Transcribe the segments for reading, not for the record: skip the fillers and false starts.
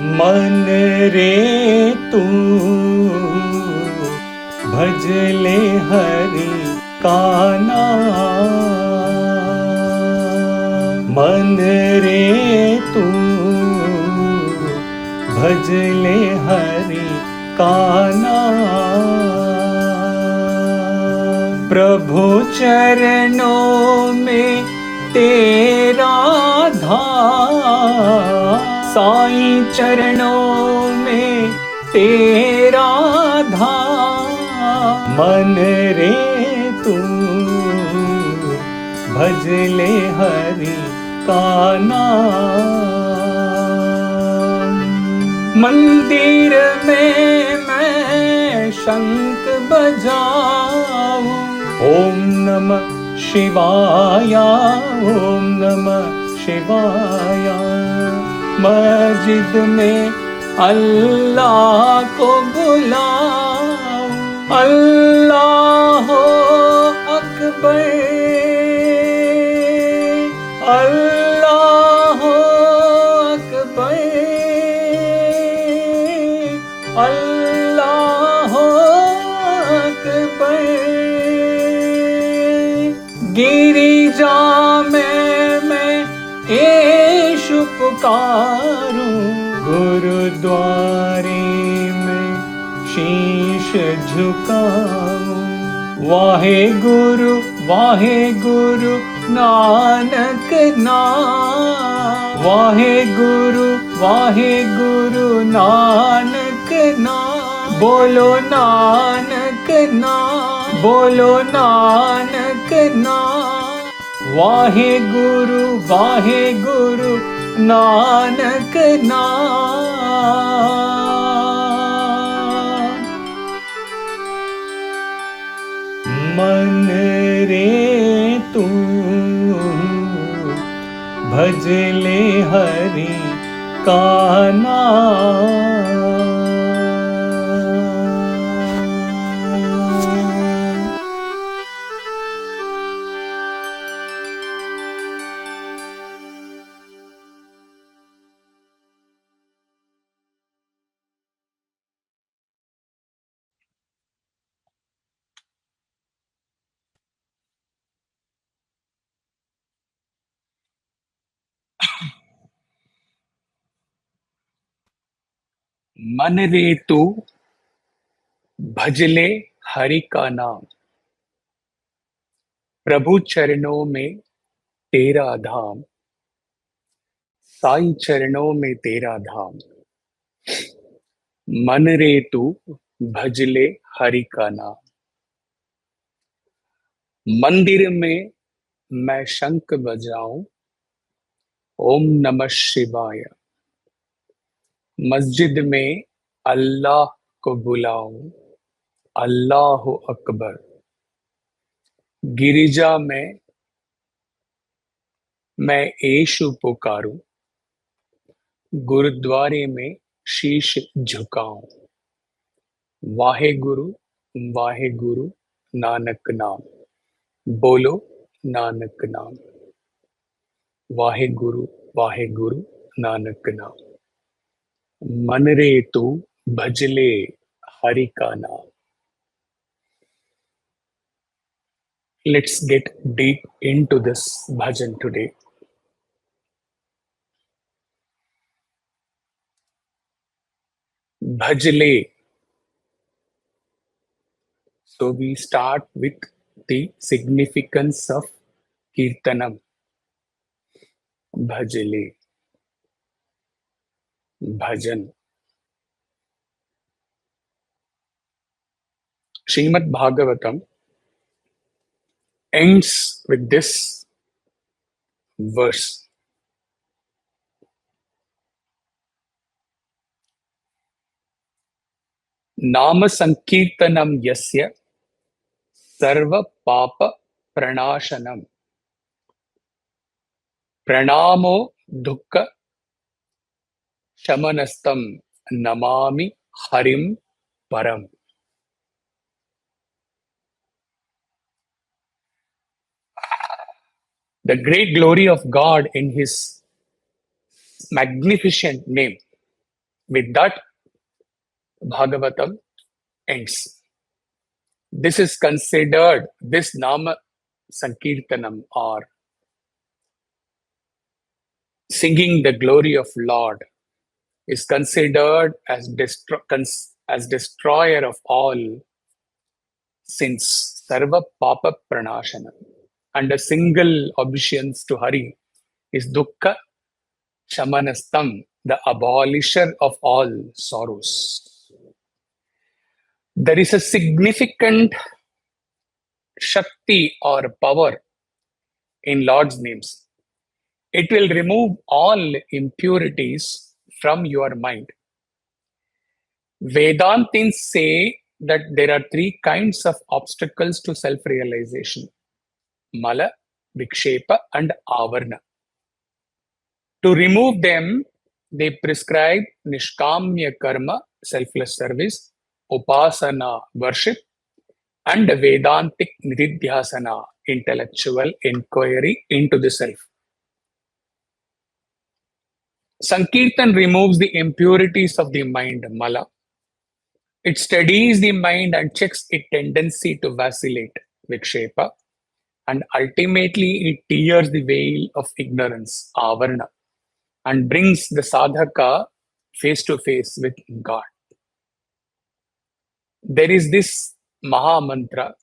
मन रे तू भजले हरि का नाम। मन रे तू भजले हरि का नाम। प्रभु चरणों में तेरा धाम, साईं चरणों में तेरा धाम। मन रे तू भजले हरि का नाम। मंदिर में मैं शंख बजाऊं, ओम नमः शिवाया, ओम नमः शिवाया। मस्जिद में अल्लाह को बुलाऊं, अल्लाहो अकबर, अल्लाहो अकबर, अल्लाहो अकबर। गिरिजा में मैं यीशु पुकारूं, गुरुद्वारे में शीश झुकाऊं। वाहे गुरु नानक नाम, वाहे गुरु नानक नाम। बोलो नानक नाम, बोलो नानक नाम। वाहे गुरु नानक नाम। मन रे तू भजले हरि का नाम। मन रे तू भजले हरि का नाम। प्रभु चरणों में तेरा धाम, साईं चरणों में तेरा धाम। मन रे तू भजले हरि का नाम। मंदिर में मैं शंख बजाऊं, ओम नमः शिवाय। मस्जिद में अल्लाह को बुलाऊं, अल्लाहो अकबर। गिरिजा में मैं यीशु पुकारूं, गुरुद्वारे में शीश झुकाऊं। वाहे गुरु नानक नाम। बोलो नानक नाम। वाहे गुरु नानक नाम। मन रे तू भजले हरि का नाम। Let's get deep into this bhajan today. Bhajle. So we start with the significance of Kirtanam. Bhajle. Bhajan. Srimad Bhagavatam ends with this verse. Nama Sankirtanam Yasya Sarva Papa Pranashanam Pranamo Dukkha Shamanastam Namami Harim Param. The great glory of God in His magnificent name With that, Bhagavatam ends. This is considered, this Nama Sankirtanam or singing the glory of Lord is considered as destroyer of all sins, Sarva Papa Pranashana. And a single obeisance to Hari is Dukkha Shamanastam, the abolisher of all sorrows. There is a significant Shakti or power in Lord's names. It will remove all impurities from your mind. Vedantins say that there are three kinds of obstacles to self-realization: Mala, Vikshepa and Avarna. To remove them, they prescribe Nishkamya Karma, selfless service, Upasana, worship, and Vedantic Nididhyasana, intellectual inquiry into the self. Sankirtan removes the impurities of the mind, Mala. It steadies the mind and checks its tendency to vacillate, Vikshepa, and ultimately it tears the veil of ignorance, Avarna, and brings the sadhaka face to face with God. There is this Maha Mantra,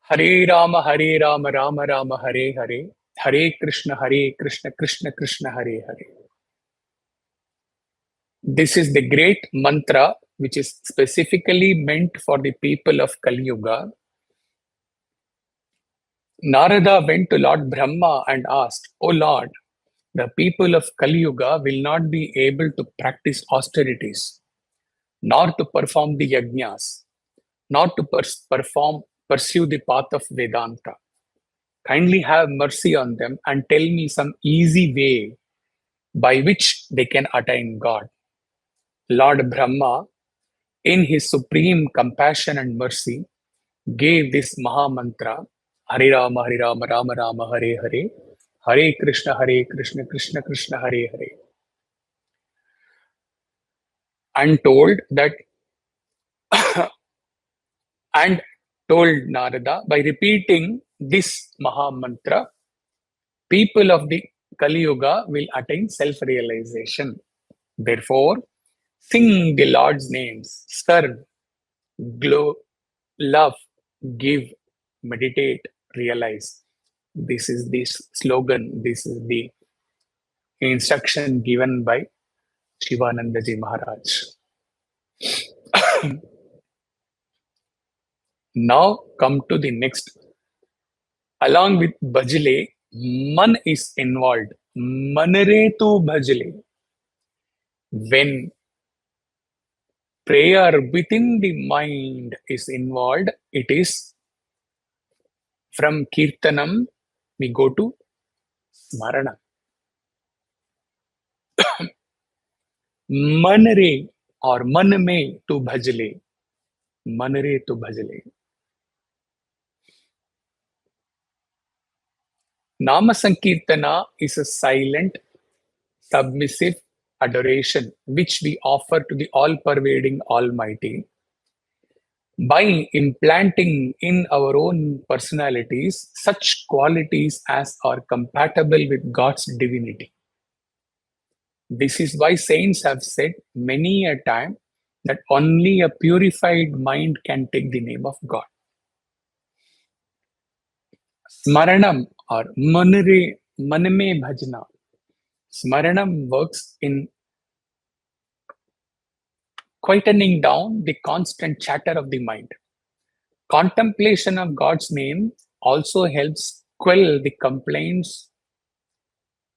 Hare Rama, Rama Rama, Hare Hare, Hare Krishna, Krishna Krishna, Hare Hare. This is the great mantra which is specifically meant for the people of Kali Yuga. Narada went to Lord Brahma and asked, "O Lord, the people of Kali Yuga will not be able to practice austerities, nor to perform the yajnas, nor to pursue the path of Vedanta. Kindly have mercy on them and tell me some easy way by which they can attain God." Lord Brahma, in his supreme compassion and mercy, gave this Maha Mantra, Hare Rama, Rama Rama, Hare Hare, Hare Krishna, Krishna Krishna, Hare Hare, and told Narada, by repeating this Maha Mantra, people of the Kali Yuga will attain self-realization. Therefore, sing the Lord's names, serve, glow, love, give, meditate, realize. This is the slogan, this is the instruction given by Shivanandaji Maharaj. Now come to the next. Along with Bhajle, Man is involved. Manare tu Bhajle. When prayer within the mind is involved, it is from Kirtanam, we go to Smarana. Manare or Maname to Bhajle. Manare to Bhajle. Nama Sankirtana is a silent, submissive adoration which we offer to the all-pervading Almighty by implanting in our own personalities such qualities as are compatible with God's divinity. This is why saints have said many a time that only a purified mind can take the name of God. Smaranam or Maname Bhajana. Smaranam works in quietening down the constant chatter of the mind. Contemplation of God's name also helps quell the complaints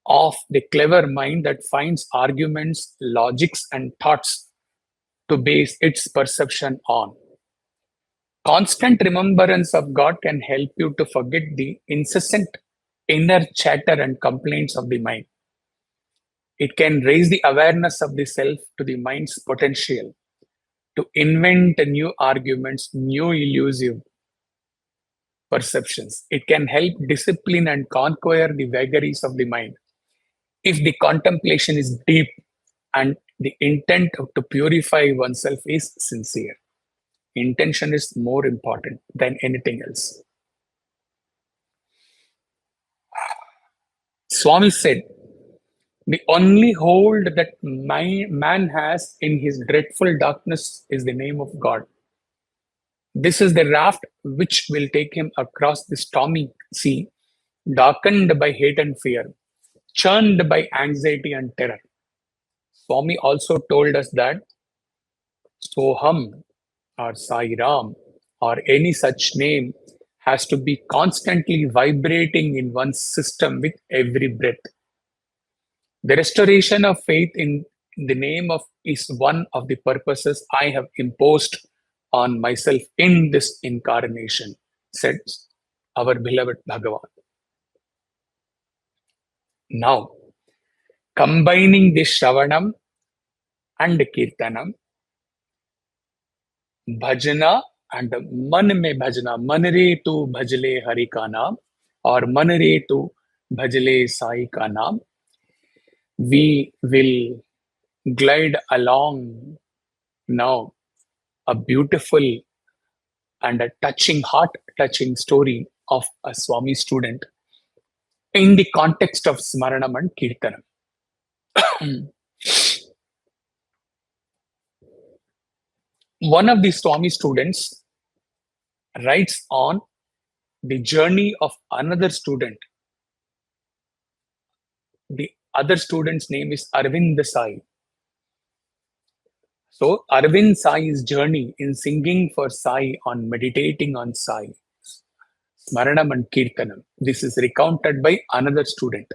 of the clever mind that finds arguments, logics, and thoughts to base its perception on. Constant remembrance of God can help you to forget the incessant inner chatter and complaints of the mind. It can raise the awareness of the self to the mind's potential to invent new arguments, new elusive perceptions. It can help discipline and conquer the vagaries of the mind if the contemplation is deep and The intent to purify oneself is sincere. Intention is more important than anything else. Swami said, the only hold that man has in his dreadful darkness is the name of God. This is the raft which will take him across the stormy sea, darkened by hate and fear, churned by anxiety and terror. Swami also told us that Soham or Sai Ram or any such name has to be constantly vibrating in one's system with every breath. The restoration of faith in the name of is one of the purposes I have imposed on myself in this incarnation, said our beloved Bhagavan. Now, combining the Shravanam and Kirtanam, Bhajana and Man mein Bhajana, Manre tu Bhajle Hari ka naam or Manre tu Bhajle Sai ka naam, we will glide along now a beautiful and a touching, heart-touching story of a Swami student in the context of Smaranam and Kirtanam. One of the Swami students writes on the journey of another student. The other student's name is Arvind Sai. So Arvind Sai's journey in singing for Sai, on meditating on Sai, Smaranam and Kirtanam. This is recounted by another student.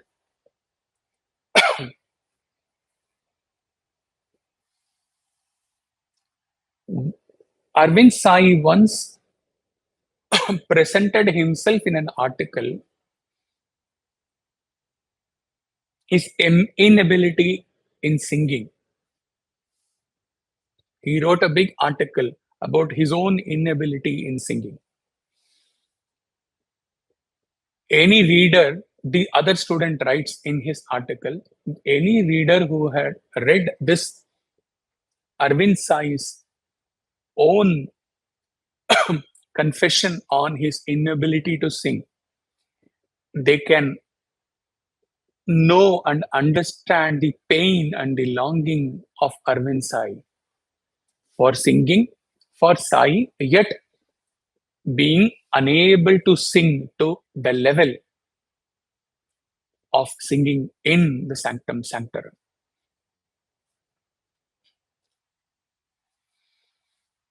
Arvind Sai once presented himself in an article, his inability in singing. He wrote a big article about his own inability in singing. Any reader, the other student writes in his article, any reader who had read this Arvind Sai's own confession on his inability to sing, they can know and understand the pain and the longing of Arvind Sai for singing for Sai, yet being unable to sing to the level of singing in the Sanctum Sanctorum.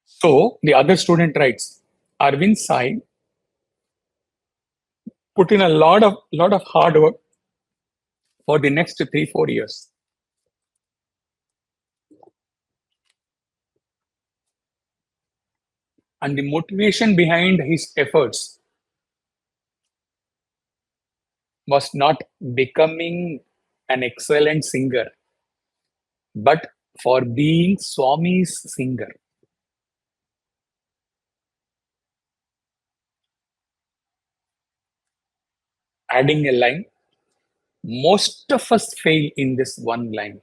So the other student writes, Arvind Sai put in a lot of hard work for the next 3-4 years. And the motivation behind his efforts was not becoming an excellent singer, but for being Swami's singer. Adding a line, most of us fail in this one line.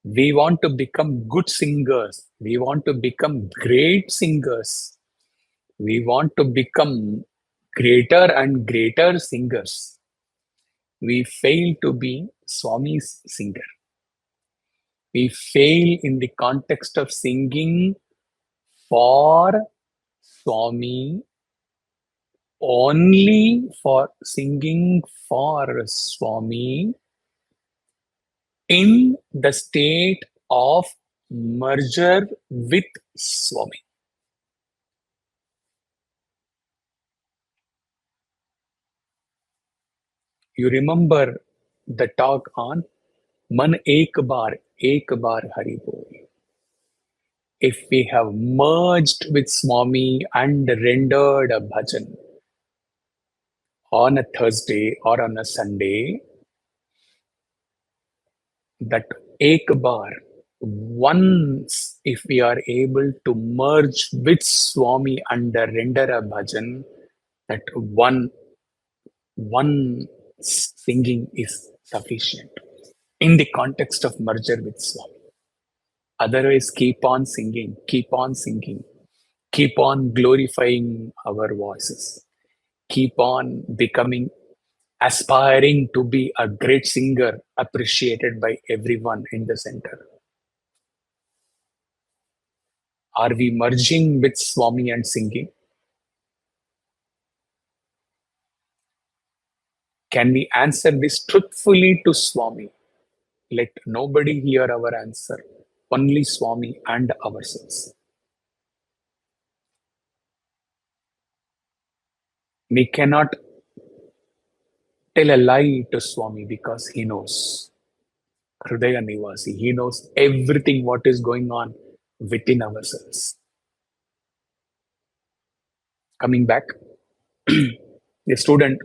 We want to become good singers. We want to become great singers. We want to become greater and greater singers. We fail to be Swami's singer. We fail in the context of singing for Swami, only for singing for Swami in the state of merger with Swami. You remember the talk on Man AKBAR Hari Bol. If we have merged with Swami and rendered a bhajan on a Thursday or on a Sunday, that AKBAR, once if we are able to merge with Swami and render a bhajan, that one singing is sufficient in the context of merger with Swami. Otherwise, keep on singing, keep on singing, keep on glorifying our voices, keep on becoming, aspiring to be a great singer appreciated by everyone in the center. Are we merging with Swami and singing? Can we answer this truthfully to Swami? Let nobody hear our answer, only Swami and ourselves. We cannot tell a lie to Swami because he knows. Hridaya Nivasi, he knows everything what is going on within ourselves. Coming back, the student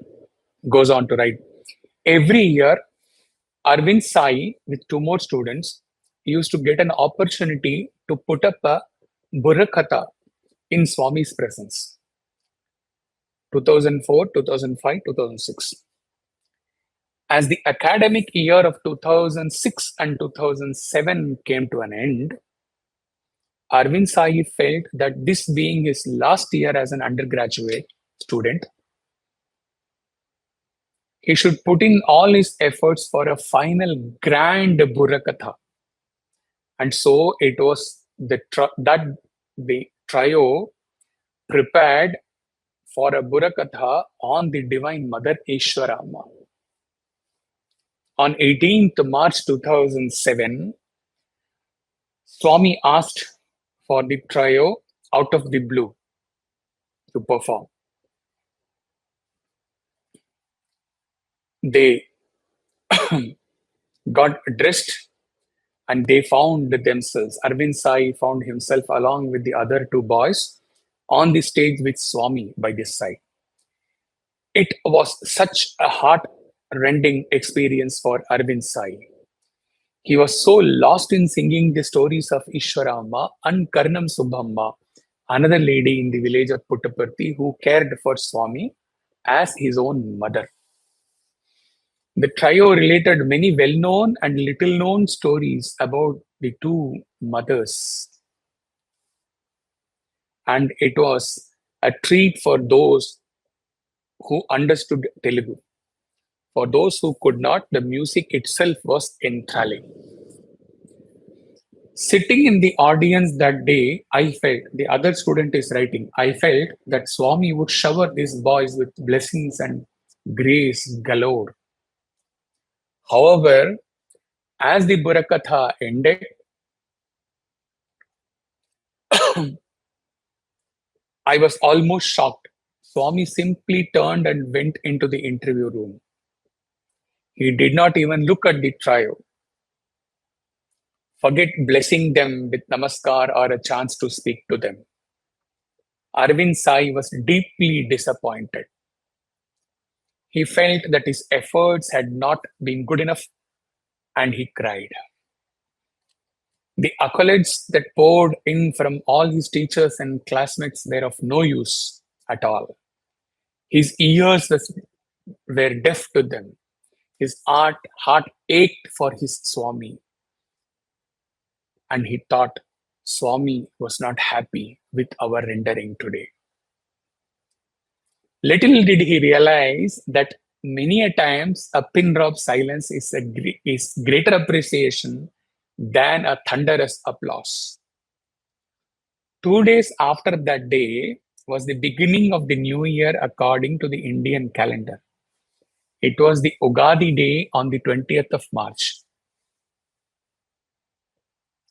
goes on to write, every year, Arvind Sai, with two more students, used to get an opportunity to put up a Burakatha in Swami's presence. 2004, 2005, 2006. As the academic year of 2006 and 2007 came to an end, Arvind Sai felt that this being his last year as an undergraduate student, he should put in all his efforts for a final grand Burakatha. And so it was that the trio prepared for a Burakatha on the Divine Mother Ishwarama. On 18th March 2007, Swami asked for the trio out of the blue to perform. They got dressed and they found themselves. Arvind Sai found himself along with the other two boys on the stage with Swami by this side. It was such a heart-rending experience for Arvind Sai. He was so lost in singing the stories of Ishwarama and Karnam Subhamma, another lady in the village of Puttaparthi who cared for Swami as his own mother. The trio related many well-known and little-known stories about the two mothers. And it was a treat for those who understood Telugu. For those who could not, the music itself was enthralling. Sitting in the audience that day, I felt, the other student is writing, I felt that Swami would shower these boys with blessings and grace galore. However, as the Burakatha ended, I was almost shocked. Swami simply turned and went into the interview room. He did not even look at the trio. Forget blessing them with namaskar or a chance to speak to them. Arvind Sai was deeply disappointed. He felt that his efforts had not been good enough and he cried. The accolades that poured in from all his teachers and classmates were of no use at all. His ears were deaf to them. His heart ached for his Swami. And he thought Swami was not happy with our rendering today. Little did he realize that many a times a pin drop silence is greater appreciation than a thunderous applause. 2 days after that day was the beginning of the new year according to the Indian calendar. It was the Ugadi day on the 20th of March.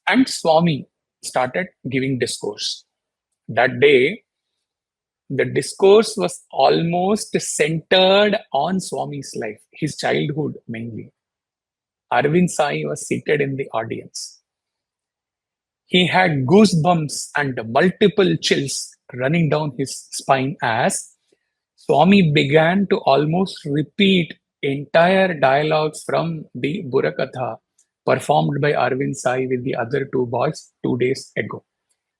And Swami started giving discourse. That day, the discourse was almost centered on Swami's life, his childhood mainly. Arvind Sai was seated in the audience. He had goosebumps and multiple chills running down his spine as Swami began to almost repeat entire dialogues from the Burakatha performed by Arvind Sai with the other two boys 2 days ago.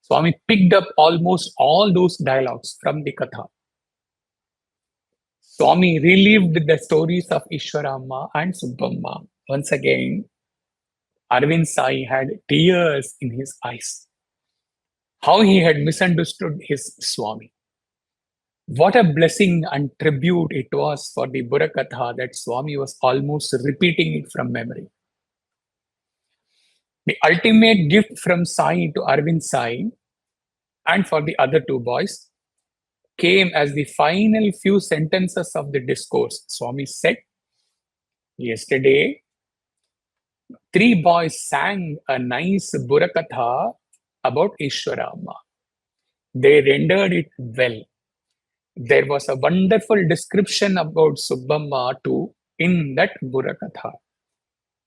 Swami picked up almost all those dialogues from the Katha. Swami relived the stories of Ishwarama and Subbamma. Once again, Arvind Sai had tears in his eyes. How he had misunderstood his Swami. What a blessing and tribute it was for the Burakatha that Swami was almost repeating it from memory. The ultimate gift from Sai to Arvind Sai and for the other two boys came as the final few sentences of the discourse. Swami said, yesterday, 3 boys sang a nice Burakatha about Ishwarama. They rendered it well. There was a wonderful description about Subbamma too in that Burakatha.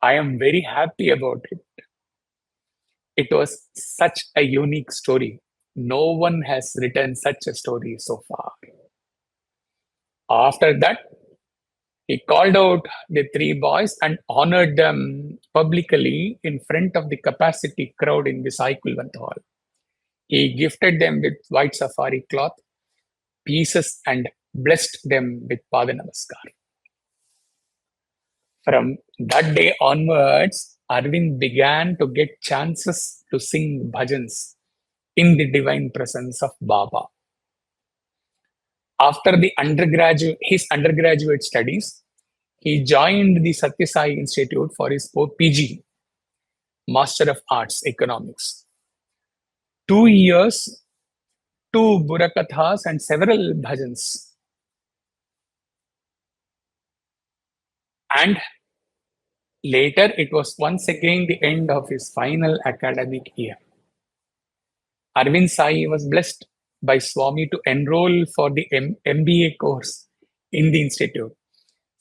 I am very happy about it. It was such a unique story. No one has written such a story so far. After that, he called out the 3 boys and honored them publicly in front of the capacity crowd in the Sai Kulwant Hall. He gifted them with white safari cloth, pieces, and blessed them with Pada Namaskar. From that day onwards, Arvind began to get chances to sing bhajans in the divine presence of Baba. After his undergraduate studies, he joined the Satya Sai Institute for his PG, Master of Arts, Economics. 2 years, 2 Burakathas and several bhajans. And later, it was once again the end of his final academic year. Arvind Sai was blessed by Swami to enroll for the MBA course in the institute.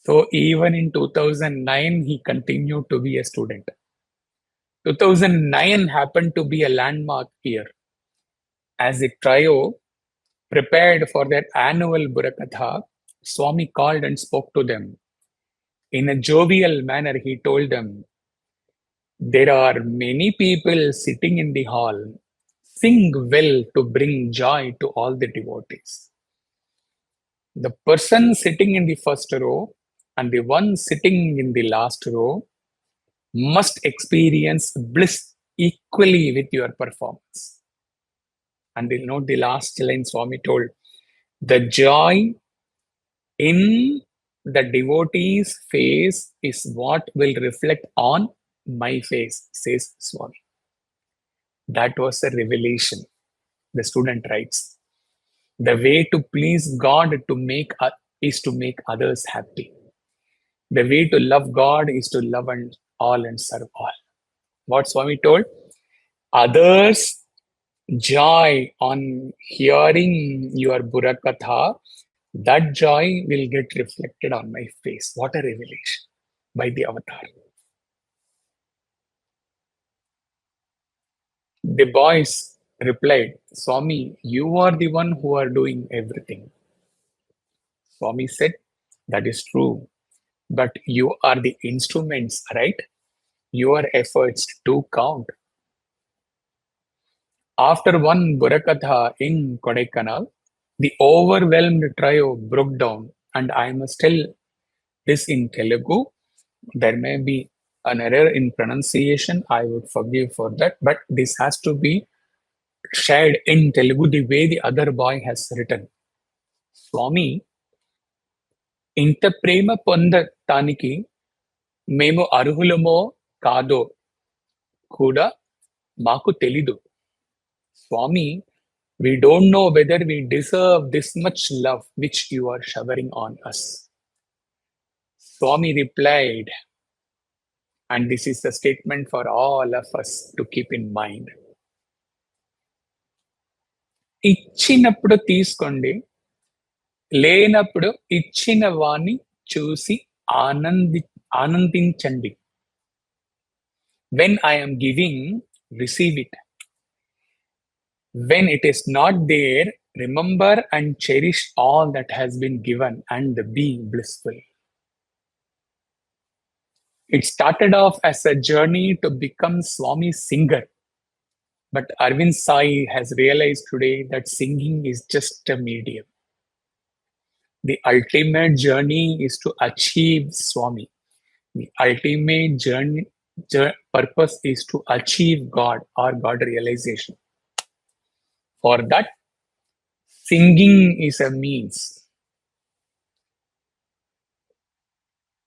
So even in 2009, he continued to be a student. 2009 happened to be a landmark year. As the trio prepared for their annual Burakatha, Swami called and spoke to them. In a jovial manner, he told them, there are many people sitting in the hall. Sing well to bring joy to all the devotees. The person sitting in the first row and the one sitting in the last row must experience bliss equally with your performance. And they'll note the last line Swami told, the joy in the devotee's face is what will reflect on my face, says Swami. That was a revelation. The student writes, the way to please God is to make others happy. The way to love God is to love all and serve all. What Swami told? Others' joy on hearing your Burakatha, that joy will get reflected on my face. What a revelation by the avatar. The boys replied, Swami, you are the one who are doing everything. Swami said, that is true, but you are the instruments, right? Your efforts do count. After one Burakatha in Kodaikanal, the overwhelmed trio broke down, and I must tell this in Telugu. There may be an error in pronunciation. I would forgive for that, but this has to be shared in Telugu the way the other boy has written. Swami, ఇంత ప్రేమ పొందటానికి మేము అర్హులమో కాదో కూడా మాకు తెలీదు. Swami, we don't know whether we deserve this much love which you are showering on us. Swami replied, and this is the statement for all of us to keep in mind. ఇచ్చినప్పుడు తీసుకోండి, లేనప్పుడు ఇచ్చిన వాణ్ణి చూసి ఆనందించండి. When I am giving, receive it. When it is not there, remember and cherish all that has been given and be blissful. It started off as a journey to become Swami's singer. But Arvind Sai has realized today that singing is just a medium. The ultimate journey is to achieve Swami. The ultimate journey purpose is to achieve God or God realization. For that, singing is a means.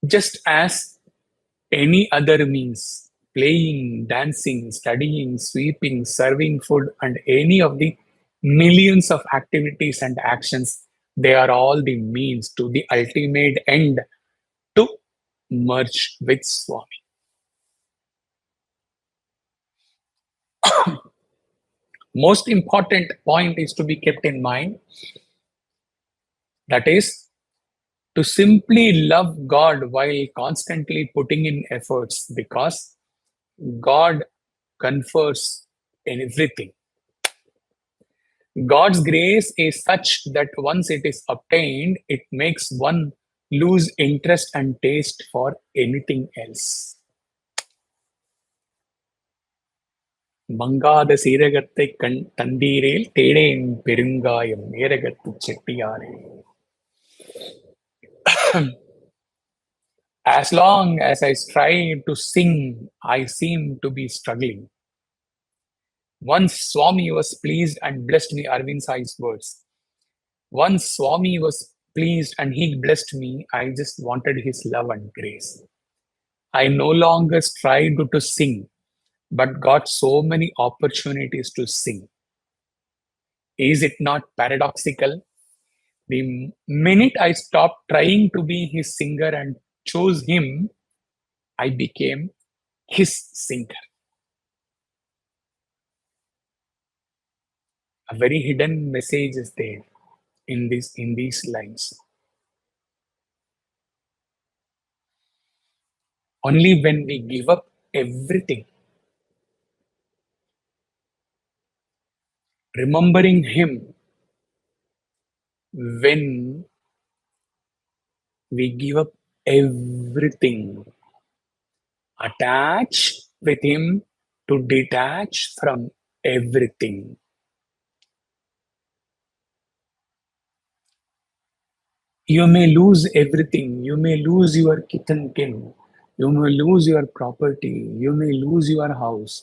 Just as any other means, playing, dancing, studying, sweeping, serving food, and any of the millions of activities and actions, they are all the means to the ultimate end to merge with Swami. Most important point is to be kept in mind, that is to simply love God while constantly putting in efforts, because God confers everything. God's grace is such that once it is obtained, it makes one lose interest and taste for anything else. மங்காத சீரகத்தை தந்தீரேல் தேடேன் பெருங்காயம் ஏரகத்து செட்டியாரே. As long as I strive to sing, I seem to be struggling. Once Swami was pleased and blessed me, Arvind Sai's words. Once Swami was pleased and he blessed me, I just wanted his love and grace. I no longer strived to sing, but got so many opportunities to sing. Is it not paradoxical? The minute I stopped trying to be his singer and chose him, I became his singer. A very hidden message is there in these lines. Only when we give up everything, remembering him, when we give up everything, attach with him to detach from everything. You may lose everything. You may lose your kith and kin. You may lose your property. You may lose your house.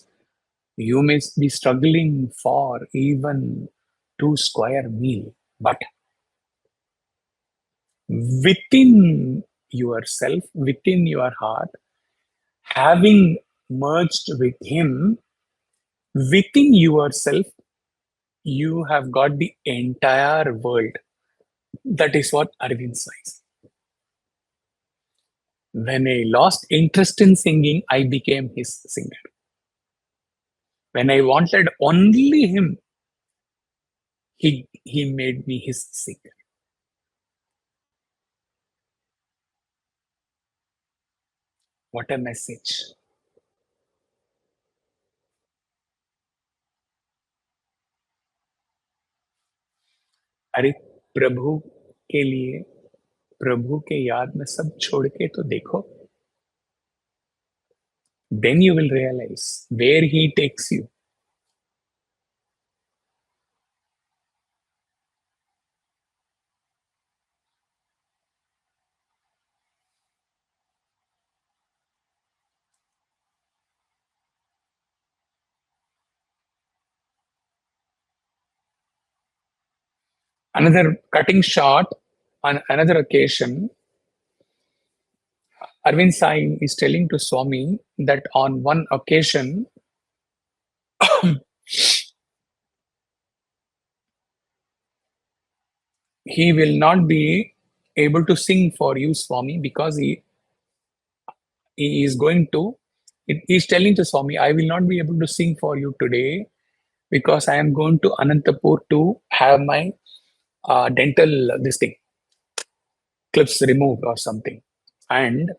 You may be struggling for even 2 square meal. But within yourself, within your heart, having merged with him, within yourself, you have got the entire world. That is what Arvind says. When I lost interest in singing, I became his singer. When I wanted only him, he made me his singer. What a message. अरे प्रभु के लिए, प्रभु के याद में सब छोड़ के तो देखो. Then you will realize where he takes you. Another cutting short, on another occasion, Arvind Sai is telling to Swami that on one occasion, he will not be able to sing for you, Swami, because he is going to, he is telling to Swami, I will not be able to sing for you today because I am going to Anantapur to have my dental, this thing, clips removed or something. And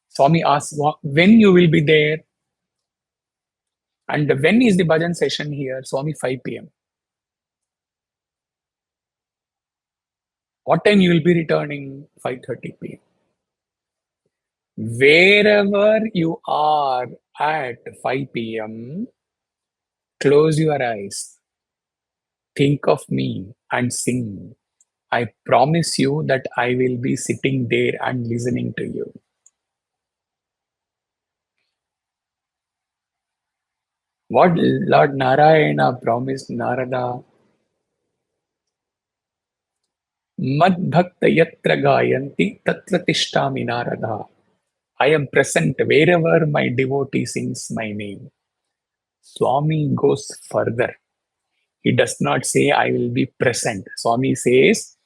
Swami asks, when you will be there? And when is the bhajan session here? Swami, 5 p.m. What time you will be returning? 5:30 p.m. Wherever you are at 5 p.m., close your eyes, think of me and sing. I promise you that I will be sitting there and listening to you. What Lord Narayana promised Narada? Mad bhakta yatra gayanti tatra tishtami Narada. I am present wherever my devotee sings my name. Swami goes further. He does not say, I will be present. Swami says,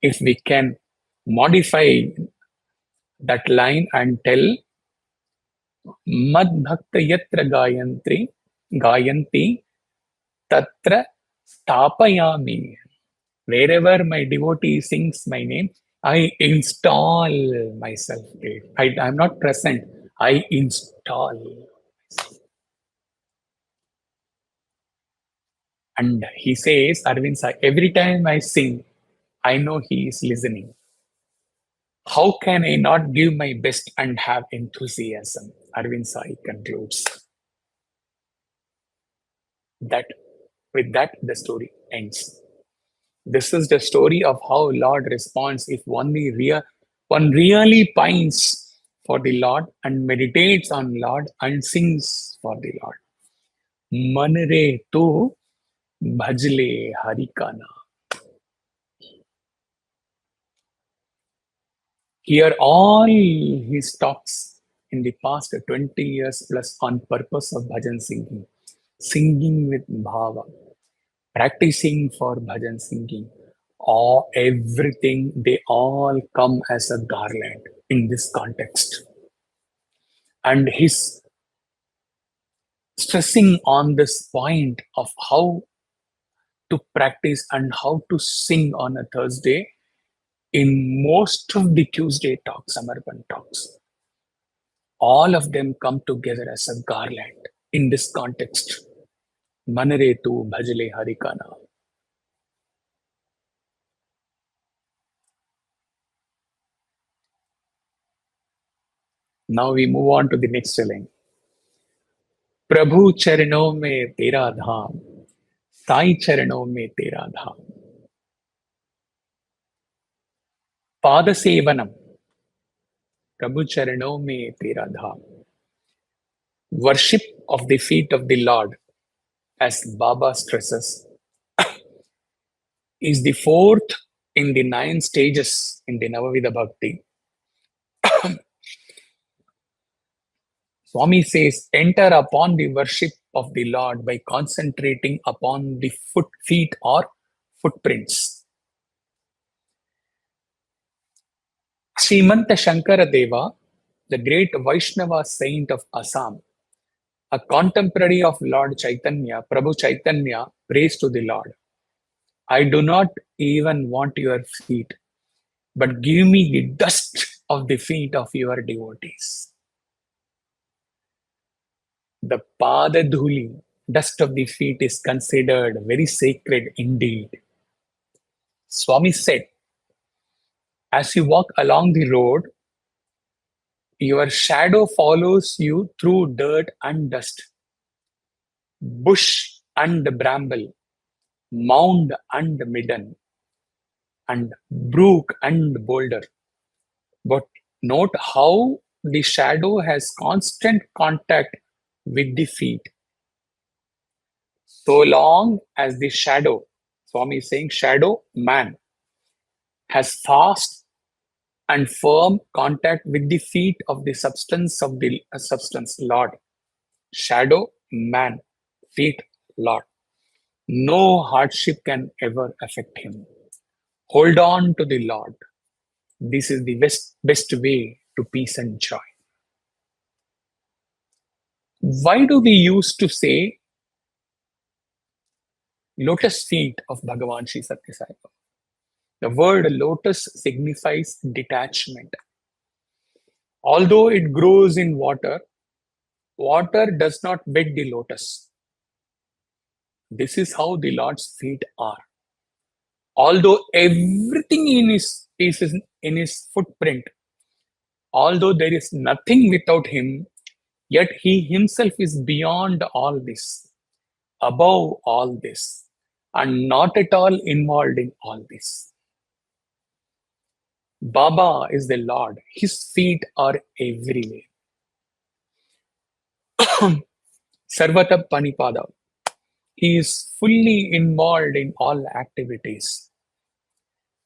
if we can modify that line and tell, Mad bhakta yatra gayanti tatra stapayami. Wherever my devotee sings my name, I install myself there. I'm not present, I install. And he says, Arvind Sai, every time I sing, I know he is listening. How can I not give my best and have enthusiasm? Arvind Sai concludes. That with that, the story ends. This is the story of how Lord responds if one really pines for the Lord and meditates on Lord and sings for the Lord. Manre tu bhajle harikana. Here, all his talks in the past 20 years plus on purpose of bhajan singing with bhava, practicing for bhajan singing, or everything, they all come as a garland in this context. And his stressing on this point of how to practice and how to sing on a Thursday in most of the Tuesday talks, Samarpan talks. All of them come together as a garland in this context. Manare tu bhajle harikana. Now we move on to the next line. Prabhu charanon mein tera dhaam, Sai charanon mein tera dhaam. Pada sevanam, Prabhu charanon mein tera dhaam. Worship of the feet of the Lord, as Baba stresses, is the fourth in the 9 stages in the Navavida Bhakti. Swami says, enter upon the worship of the Lord by concentrating upon the feet or footprints. Srimanta Shankara Deva, the great Vaishnava saint of Assam, a contemporary of Lord Chaitanya, Prabhu Chaitanya, prays to the Lord. I do not even want your feet, but give me the dust of the feet of your devotees. The Padadhuli, dust of the feet, is considered very sacred indeed. Swami said, as you walk along the road, your shadow follows you through dirt and dust, bush and bramble, mound and midden, and brook and boulder. But note how the shadow has constant contact with the feet. So long as the shadow, Swami is saying shadow man, has fast and firm contact with the feet of the substance of the substance, Lord. Shadow man, feet, Lord. No hardship can ever affect him. Hold on to the Lord. This is the best way to peace and joy. Why do we used to say lotus feet of Bhagavan Sri Satya Sai Baba? The word lotus signifies detachment. Although it grows in water, water does not wet the lotus. This is how the Lord's feet are. Although everything is in his footprint, although there is nothing without him, yet he himself is beyond all this, above all this, and not at all involved in all this. Baba is the Lord. His feet are everywhere. Sarvata Panipada. He is fully involved in all activities.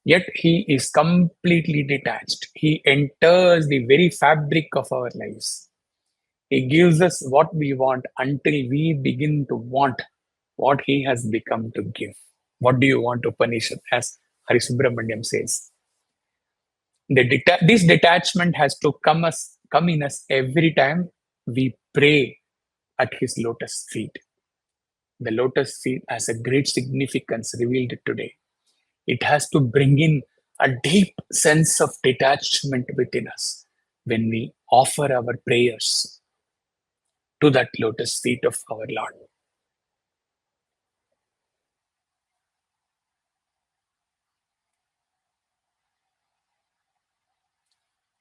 Yet he is completely detached. He enters the very fabric of our lives. He gives us what we want until we begin to want what he has become to give. What do you want, Upanishad? As Hari Subramaniam says. This detachment has to come in us every time we pray at his lotus feet. The lotus feet has a great significance revealed today. It has to bring in a deep sense of detachment within us when we offer our prayers to that lotus feet of our Lord.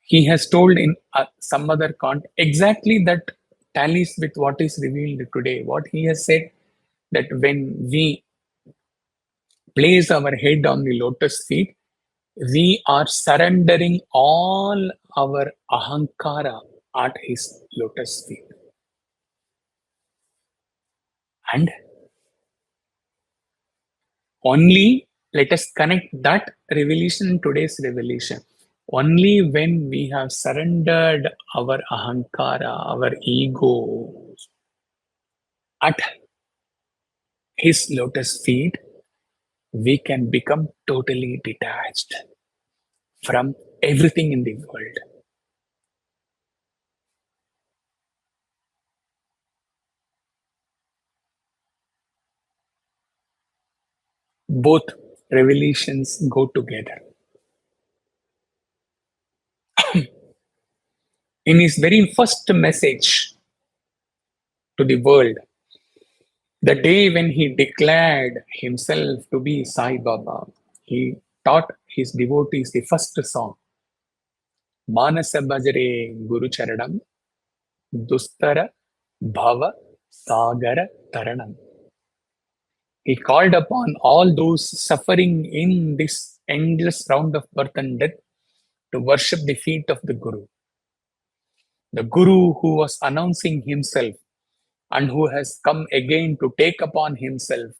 He has told in some other context exactly that tallies with what is revealed today. What he has said, that when we place our head on the lotus feet, we are surrendering all our ahankara at his lotus feet. And only let us connect that revelation, today's revelation. Only when we have surrendered our ahankara, our ego at his lotus feet, we can become totally detached from everything in the world. Both revelations go together. In his very first message to the world, the day when he declared himself to be Sai Baba, he taught his devotees the first song, Manasa Bhajare Guru Charanam, Dustara Bhava Sagara Taranam. He called upon all those suffering in this endless round of birth and death to worship the feet of the Guru. The Guru who was announcing himself and who has come again to take upon himself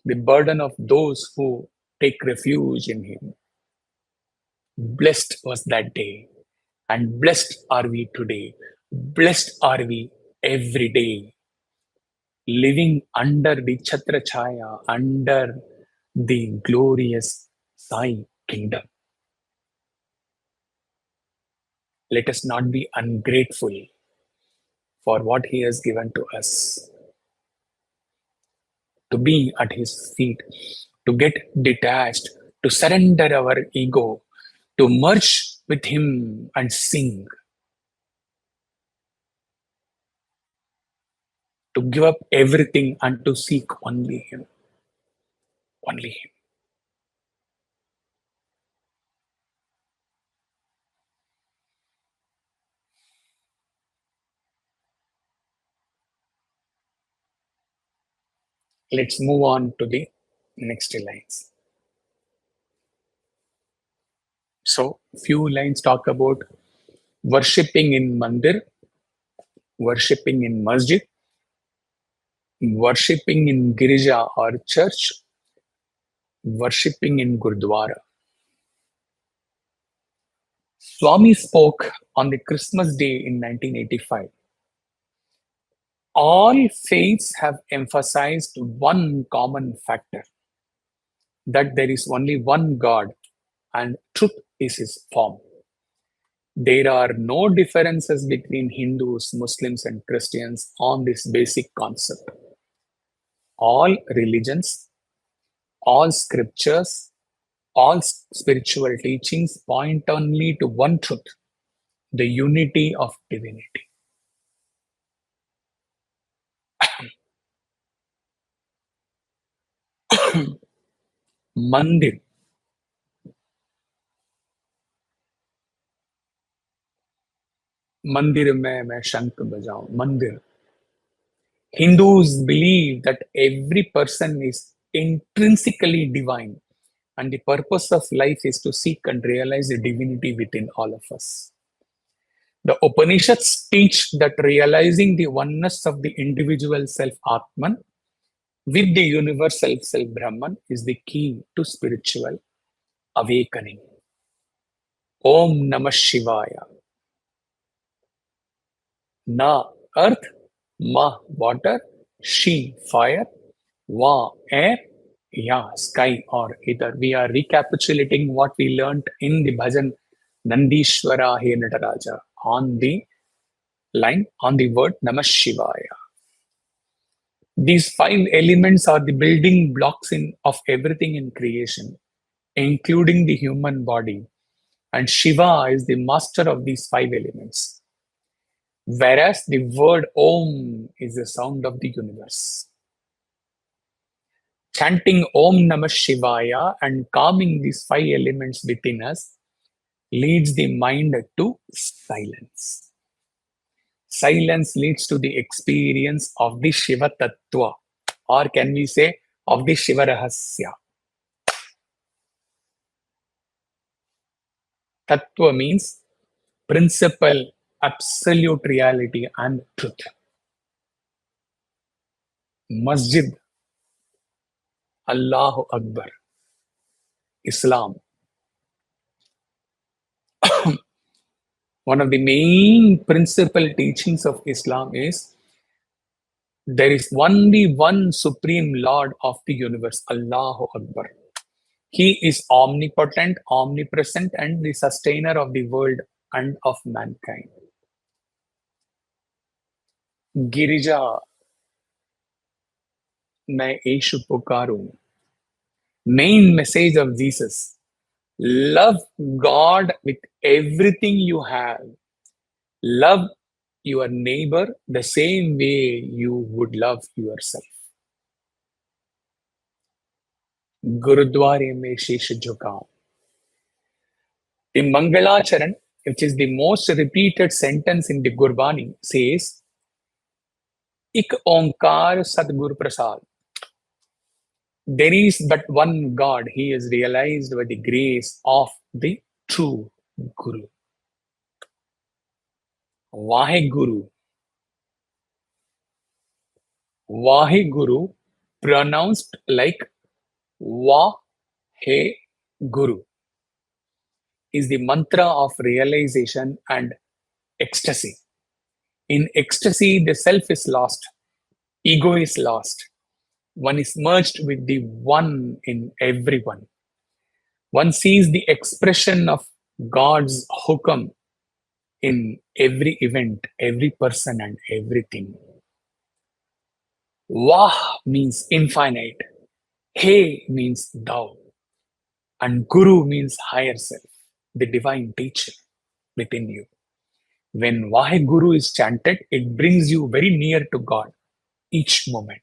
the burden of those who take refuge in him. Blessed was that day, and blessed are we today. Blessed are we every day, living under the Chhatra Chaya, under the glorious Sai kingdom. Let us not be ungrateful for what he has given to us. To be at his feet, to get detached, to surrender our ego, to merge with him and sing, to give up everything and to seek only him. Only him. Let's move on to the next lines. So, few lines talk about worshipping in Mandir, worshipping in Masjid, worshipping in Girija or church, worshipping in Gurdwara. Swami spoke on the Christmas Day in 1985. All faiths have emphasized one common factor, that there is only one God and truth is his form. There are no differences between Hindus, Muslims, and Christians on this basic concept. All religions, all scriptures, all spiritual teachings point only to one truth, the unity of divinity. Mandir. मंदिर में मैं शंख बजाऊं. Mandir. Hindus believe that every person is intrinsically divine, and the purpose of life is to seek and realize the divinity within all of us. The Upanishads teach that realizing the oneness of the individual self Atman with the universal self Brahman is the key to spiritual awakening. Om Namah Shivaya. Na, earth, Ma, water, Shi, fire, Va, air, Ya, sky or ether. We are recapitulating what we learnt in the Bhajan Nandishwara He Nataraja on the line, on the word Namah Shivaya. These 5 elements are the building blocks of everything in creation, including the human body. And Shiva is the master of these 5 elements. Whereas the word Om is the sound of the universe. Chanting Om Namah Shivaya and calming these 5 elements within us leads the mind to silence. Silence leads to the experience of the Shiva Tattva, or can we say of the Shiva Rahasya. Tattva means principle, absolute reality and truth. Masjid, Allahu Akbar, Islam. One of the main principal teachings of Islam is there is only one Supreme Lord of the universe, Allahu Akbar. He is omnipotent, omnipresent, and the sustainer of the world and of mankind. Girija, मैं यीशु पुकारूं. Main message of Jesus. Love God with everything you have. Love your neighbor the same way you would love yourself. GURDWARE में शीश झुकाऊं. The Mangalacharan, which is the most repeated sentence in the Gurbani, says, Ik Onkar Sadguru Prasad. There is but one God. He is realized by the grace of the true Guru. Wahe Guru. Wahe Guru, pronounced like Wahe Guru, is the mantra of realization and ecstasy. In ecstasy, the self is lost, ego is lost. One is merged with the one in everyone. One sees the expression of God's hukam in every event, every person, and everything. Wah means infinite. He means thou. And Guru means higher self, the divine teacher within you. When Wahe Guru is chanted, it brings you very near to God each moment.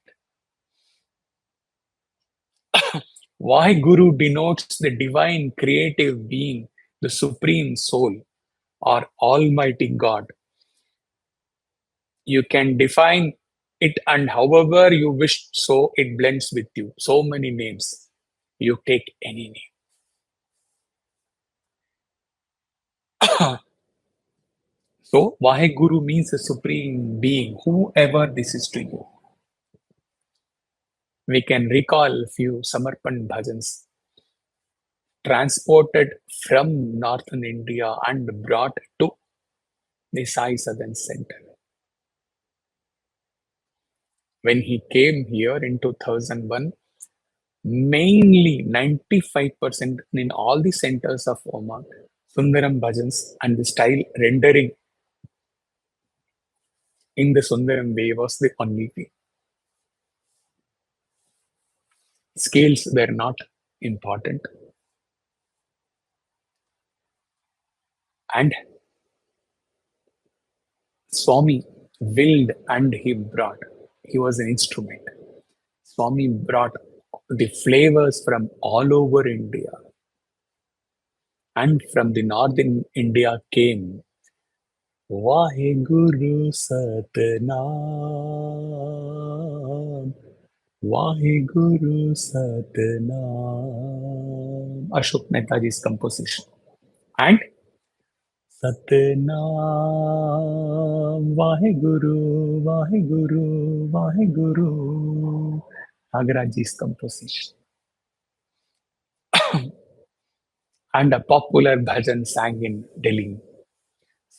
Wahe Guru denotes the divine creative being, the supreme soul, or Almighty God. You can define it and however you wish, so it blends with you. So many names. You take any name. So, Wahe Guru means the supreme being, whoever this is to you. We can recall a few Samarpan bhajans transported from northern India and brought to the Sai Southern Center. When he came here in 2001, mainly 95% in all the centers of Oman, Sundaram bhajans and the style rendering in the Sundaram way was the only thing. Scales were not important. And Swami willed and he brought. He was an instrument. Swami brought the flavors from all over India. And from the northern India came Vaheguru Satnam. Vaheguru Satnam. Ashok Mehtaji's composition. And Satnam Vaheguru, Vaheguru, Vaheguru. Nagaraj's composition. And a popular bhajan sang in Delhi.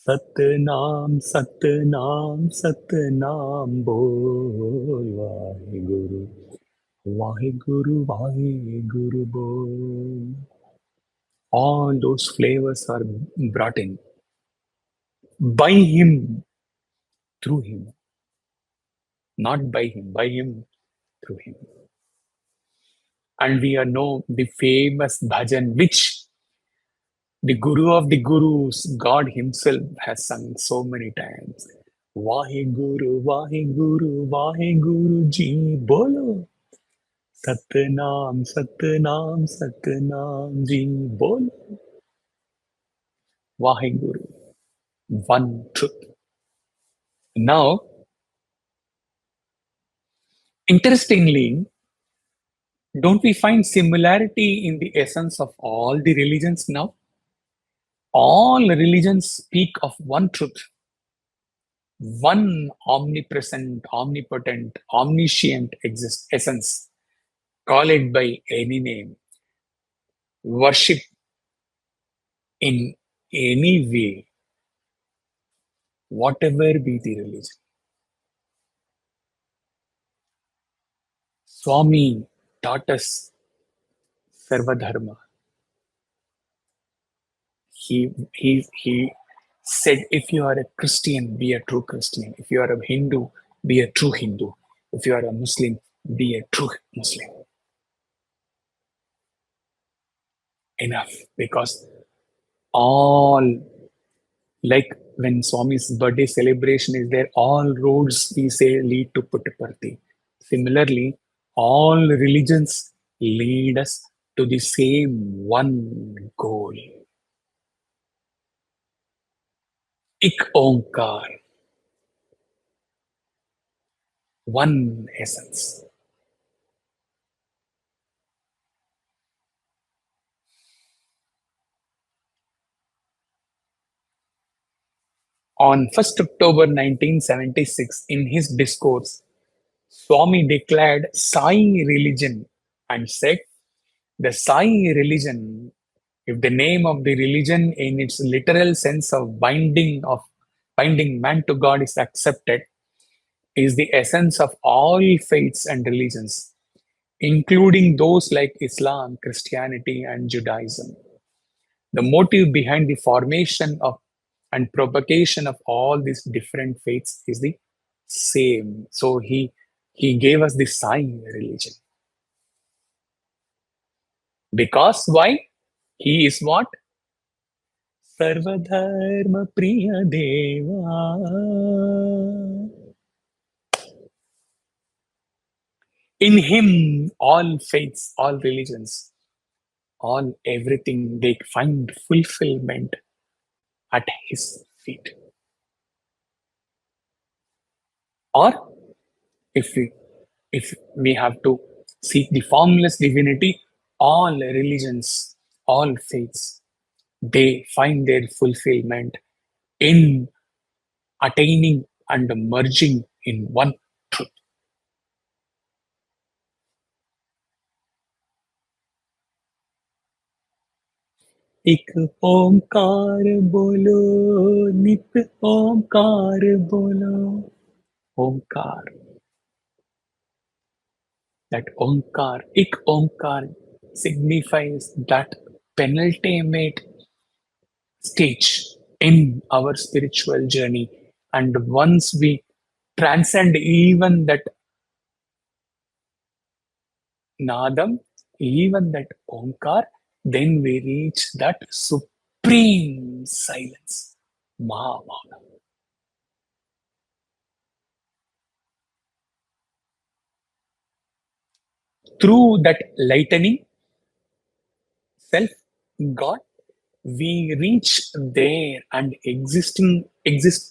Satnam, Satnam, Satnam bol Vaheguru, Vaheguru, Vaheguru bol. All those flavors are brought in by him, through him, not by him, through him. And we know the famous bhajan which the Guru of the Gurus, God Himself, has sung so many times. Vaheguru, Vaheguru, Vaheguru Ji Bolo. Satnam, Satnam, Satnam Ji Bolo. Vaheguru, one truth. Now, interestingly, don't we find similarity in the essence of all the religions now? All religions speak of one truth, one omnipresent, omnipotent, omniscient essence. Call it by any name. Worship in any way, whatever be the religion. Swami taught us Sarvadharma. He said, if you are a Christian, be a true Christian. If you are a Hindu, be a true Hindu. If you are a Muslim, be a true Muslim. Enough, because all, like when Swami's birthday celebration is there, all roads we say lead to Puttaparthi. Similarly, all religions lead us to the same one goal. Ik Onkar, one essence. On 1st October 1976, in his discourse, Swami declared Sai religion and said, the Sai religion, if the name of the religion in its literal sense of binding man to God is accepted, is the essence of all faiths and religions, including those like Islam, Christianity, and Judaism. The motive behind the formation of and propagation of all these different faiths is the same. So he gave us the Sai religion. Because why? He is what? Sarvadharma Priya Deva. In him, all faiths, all religions, all everything, they find fulfillment at his feet. Or if we have to seek the formless divinity, all religions, all faiths, they find their fulfillment in attaining and merging in one truth. एक ओंकार बोलो, नित ओंकार बोलो. Omkar. That Omkar, Ik Omkar, signifies that penultimate stage in our spiritual journey. And once we transcend even that Nadam, even that Omkar, then we reach that supreme silence, Mahamana. Through that lightening self, God, we reach there and exist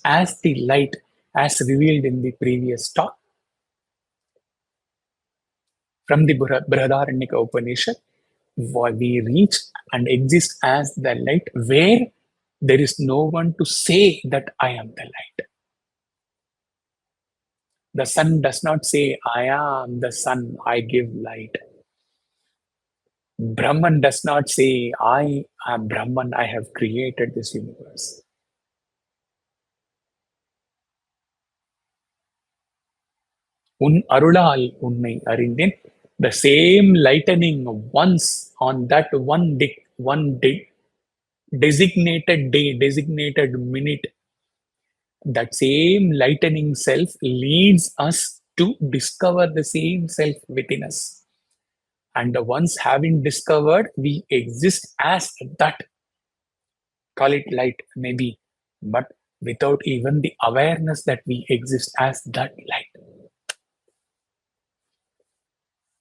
as the light, as revealed in the previous talk. From the Brihadaranyaka Upanishad, we reach and exist as the light where there is no one to say that I am the light. The sun does not say, I am the sun, I give light. Brahman does not say, I am Brahman, I have created this universe. Un arulal unnai arindin. The same lightning once on that one day, designated day, designated minute, that same lightning self leads us to discover the same self within us. And once having discovered, we exist as that, call it light maybe, but without even the awareness that we exist as that light.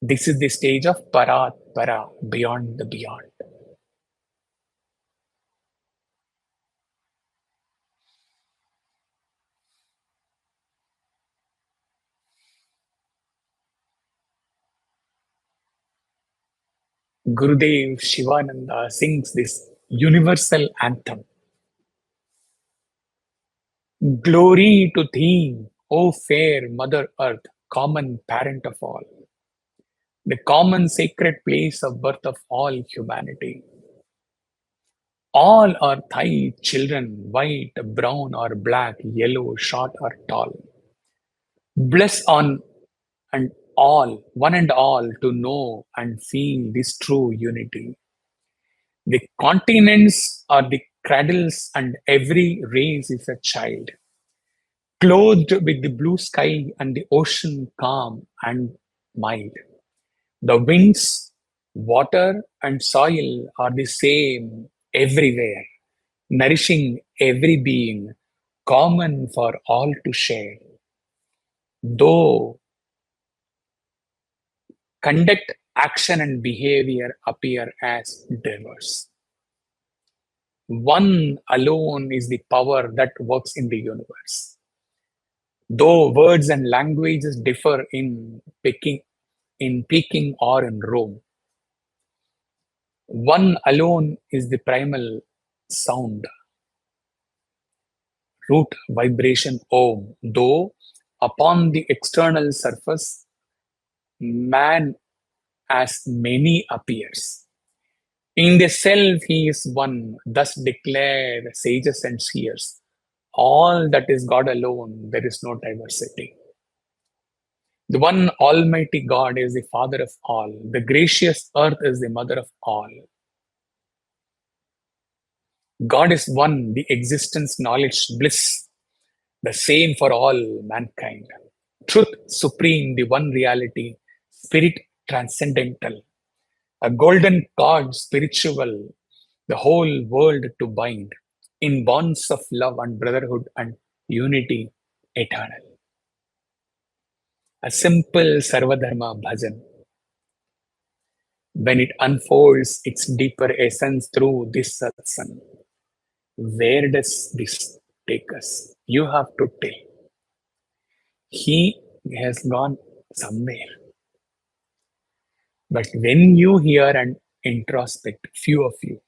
This is the stage of Parat Para, beyond the beyond. Gurudev Shivananda sings this universal anthem. Glory to thee, O fair Mother Earth, common parent of all, the common sacred place of birth of all humanity. All are thy children, white, brown, or black, yellow, short, or tall. Bless on and all, one and all, to know and feel this true unity. The continents are the cradles, and every race is a child, clothed with the blue sky and the ocean calm and mild. The winds, water, and soil are the same everywhere, nourishing every being, common for all to share. Though conduct, action, and behavior appear as diverse, one alone is the power that works in the universe. Though words and languages differ in Peking or in Rome, one alone is the primal sound, root vibration Om. Though upon the external surface, man as many appears, in the self he is one, thus declare sages and seers. All that is God alone, there is no diversity. The one Almighty God is the Father of all. The gracious earth is the mother of all. God is one, the existence, knowledge, bliss, the same for all mankind. Truth supreme, the one reality, spirit transcendental, a golden cord spiritual, the whole world to bind in bonds of love and brotherhood and unity eternal. A simple Sarvadharma bhajan, when it unfolds its deeper essence through this satsang, where does this take us? You have to tell. He has gone somewhere. But when you hear and introspect, few of you,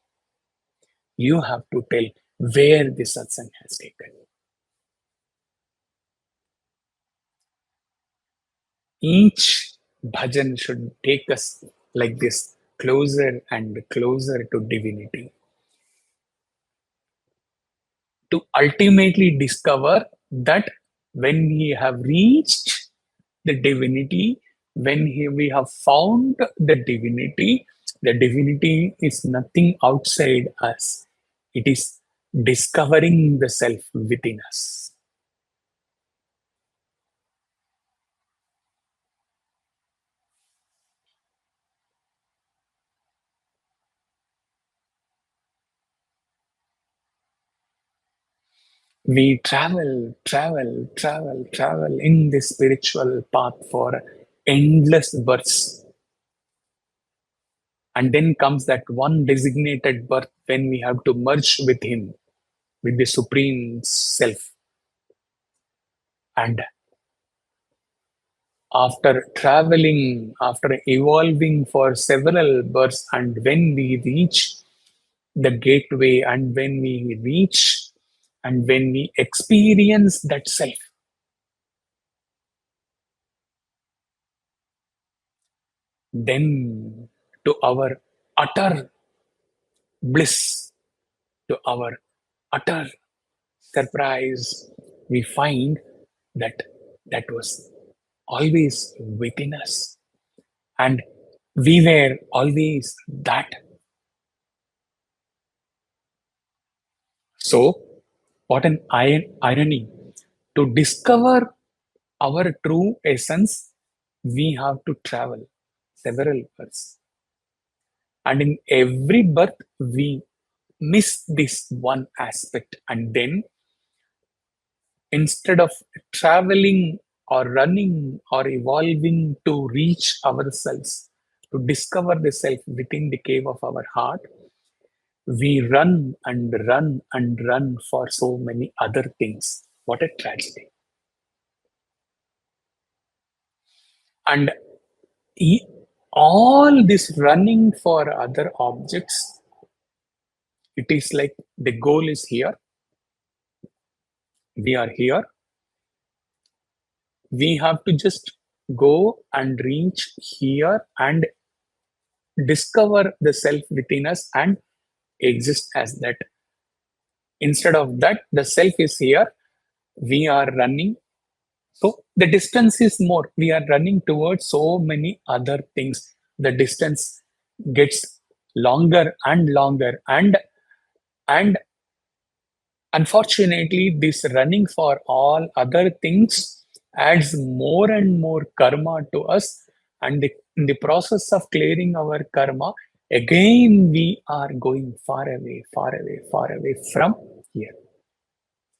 you have to tell where this satsang has taken. Each bhajan should take us like this, closer and closer to divinity, to ultimately discover that when we have reached the divinity, when we have found the divinity is nothing outside us. It is discovering the self within us. We travel in this spiritual path for endless births. And then comes that one designated birth when we have to merge with Him, with the Supreme Self. And after traveling, after evolving for several births, and when we reach the gateway, and when we reach and when we experience that self, then to our utter bliss, to our utter surprise, we find that that was always within us, and we were always that. So, what an irony! To discover our true essence, we have to travel several births. And in every birth, we miss this one aspect. And then, instead of traveling or running or evolving to reach ourselves, to discover the self within the cave of our heart, we run and run and run for so many other things. What a tragedy. And e- all this running for other objects, it is like the goal is here. We are here. We have to just go and reach here and discover the self within us and exist as that. Instead of that, the self is here. We are running. So the distance is more. We are running towards so many other things. The distance gets longer and longer, and unfortunately, this running for all other things adds more and more karma to us. And in the process of clearing our karma, again we are going far away, far away, far away from here.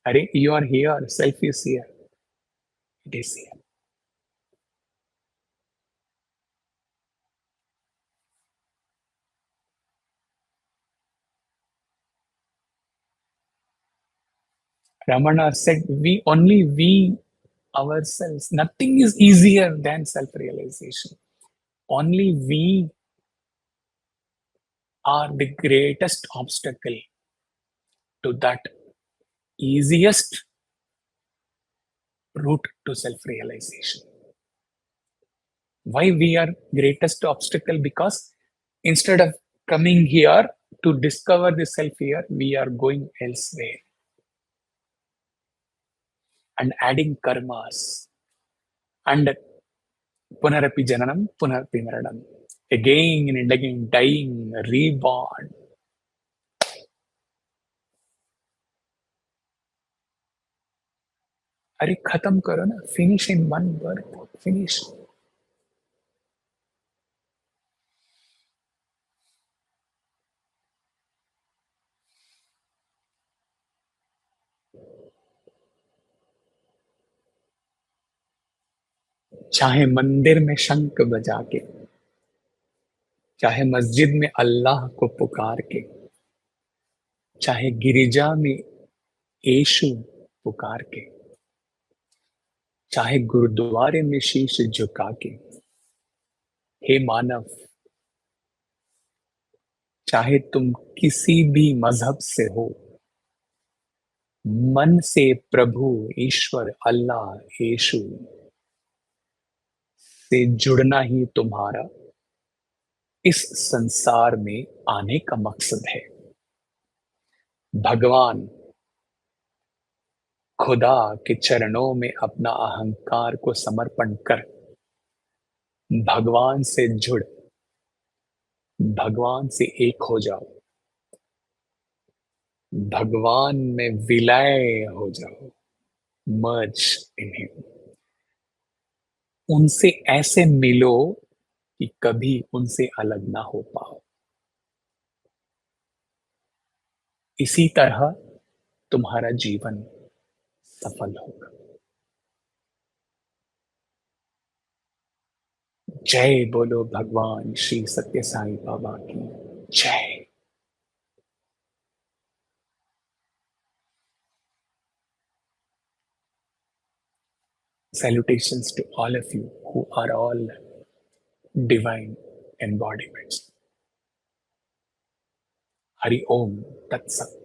Arey, you are here, self is here, it is here. Ramana said, we ourselves, nothing is easier than self realization. Only we are the greatest obstacle to that easiest route to self realization. Why we are greatest obstacle? Because instead of coming here to discover the self here, we are going elsewhere and adding karmas and punarapi jananam, punarapi maranam. Again and again, dying, reborn. अरे खत्म करो ना, finish in one word, finish. चाहे मंदिर में शंख बजा के, चाहे मस्जिद में अल्लाह को पुकार के, चाहे गिरिजा में यीशु पुकार के, चाहे गुरुद्वारे में शीश झुका के, हे मानव, चाहे तुम किसी भी मजहब से हो, मन से प्रभु ईश्वर अल्लाह यीशु से जुड़ना ही तुम्हारा इस संसार में आने का मकसद है। भगवान खुदा के चरणों में अपना अहंकार को समर्पण कर भगवान से जुड़, भगवान से एक हो जाओ, भगवान में विलय हो जाओ, मर्ज इन हिम। उनसे ऐसे मिलो कि कभी उनसे अलग ना हो पाओ। इसी तरह तुम्हारा जीवन सफल होगा। जय बोलो भगवान श्री सत्य साईं बाबा की जय। Salutations to all of you who are all divine embodiments. Hari Om Tat Sat.